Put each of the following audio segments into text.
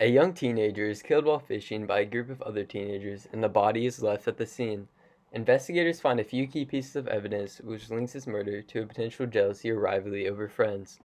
A young teenager is killed while fishing by a group of other teenagers, and the body is left at the scene. Investigators find a few key pieces of evidence which links his murder to a potential jealousy or rivalry over friends.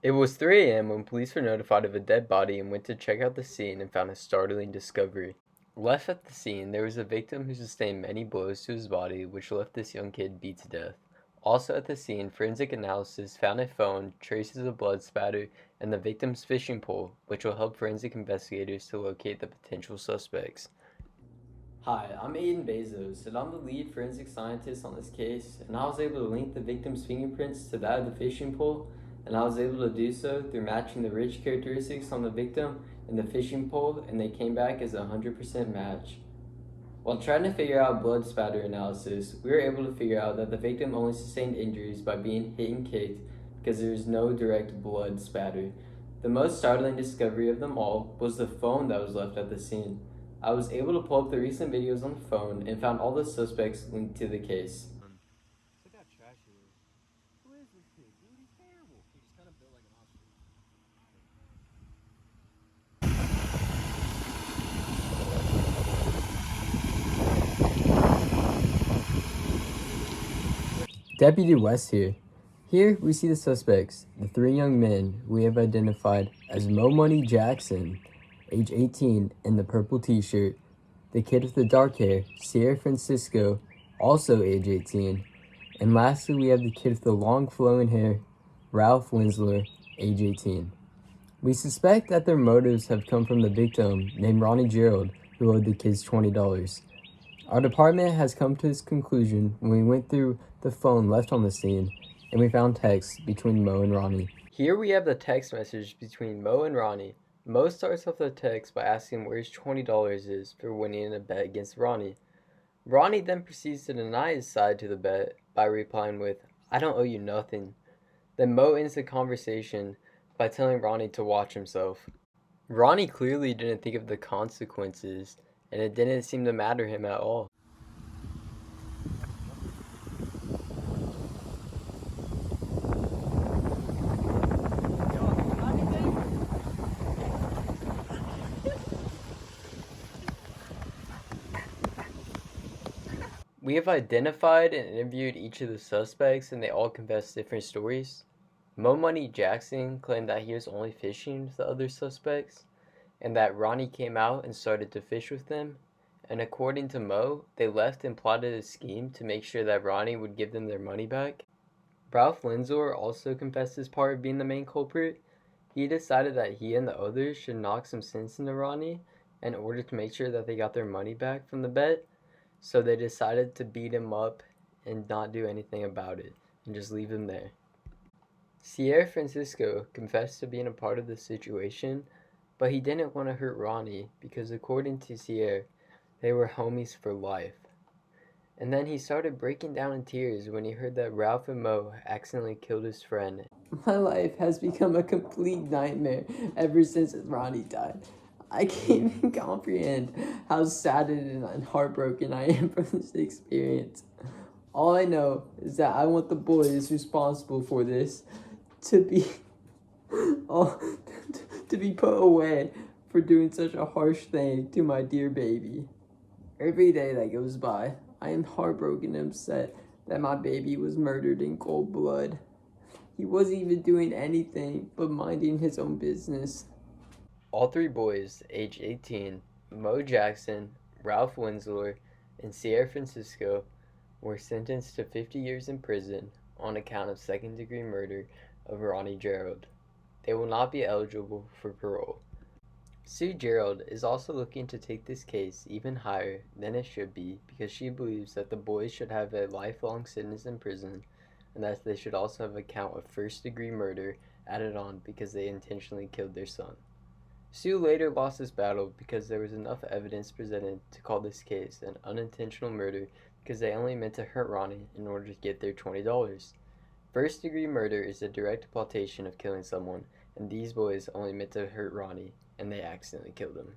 It was 3 a.m. when police were notified of a dead body and went to check out the scene and found a startling discovery. Left at the scene, there was a victim who sustained many blows to his body, which left this young kid beat to death. Also at the scene, forensic analysis found a phone, traces of blood spatter, and the victim's fishing pole, which will help forensic investigators to locate the potential suspects. Hi, I'm Aiden Bezos, and I'm the lead forensic scientist on this case, and I was able to link the victim's fingerprints to that of the fishing pole, and I was able to do so through matching the ridge characteristics on the victim and the fishing pole, and they came back as a 100% match. While trying to figure out blood spatter analysis, we were able to figure out that the victim only sustained injuries by being hit and kicked because there is no direct blood spatter. The most startling discovery of them all was the phone that was left at the scene. I was able to pull up the recent videos on the phone and found all the suspects linked to the case. Look how trashy it is. Who is this kid? Dude, he's terrible. He's kind of built like an ostrich. Deputy West here. Here we see the suspects, the 3 young men we have identified as Mo Money Jackson, age 18, in the purple t-shirt, the kid with the dark hair, Sierra Francisco, also age 18, and lastly we have the kid with the long flowing hair, Ralph Winsler, age 18. We suspect that their motives have come from the victim named Ronnie Gerald, who owed the kids $20. Our department has come to this conclusion when we went through the phone left on the scene, and we found texts between Mo and Ronnie. Here we have the text message between Mo and Ronnie. Mo starts off the text by asking where his $20 is for winning in a bet against Ronnie. Ronnie then proceeds to deny his side to the bet by replying with, "I don't owe you nothing." Then Mo ends the conversation by telling Ronnie to watch himself. Ronnie clearly didn't think of the consequences, and it didn't seem to matter him at all. We have identified and interviewed each of the suspects, and they all confessed different stories. Mo Money Jackson claimed that he was only fishing with the other suspects, and that Ronnie came out and started to fish with them. And according to Mo, they left and plotted a scheme to make sure that Ronnie would give them their money back. Ralph Linzor also confessed his part of being the main culprit. He decided that he and the others should knock some sense into Ronnie in order to make sure that they got their money back from the bet. So they decided to beat him up and not do anything about it and just leave him there. Sierra Francisco confessed to being a part of the situation, but he didn't want to hurt Ronnie because according to Sierra, they were homies for life. And then he started breaking down in tears when he heard that Ralph and Mo accidentally killed his friend. My life has become a complete nightmare ever since Ronnie died. I can't even comprehend how saddened and heartbroken I am from this experience. All I know is that I want the boys responsible for this to be to be put away for doing such a harsh thing to my dear baby. Every day that goes by, I am heartbroken and upset that my baby was murdered in cold blood. He wasn't even doing anything but minding his own business. All 3 boys, age 18, Mo Jackson, Ralph Winsler, and Sierra Francisco, were sentenced to 50 years in prison on account of second-degree murder of Ronnie Gerald. They will not be eligible for parole. Sue Gerald is also looking to take this case even higher than it should be because she believes that the boys should have a lifelong sentence in prison and that they should also have a count of first-degree murder added on because they intentionally killed their son. Sue later lost this battle because there was enough evidence presented to call this case an unintentional murder because they only meant to hurt Ronnie in order to get their $20. First-degree murder is a direct implication of killing someone, and these boys only meant to hurt Ronnie, and they accidentally killed him.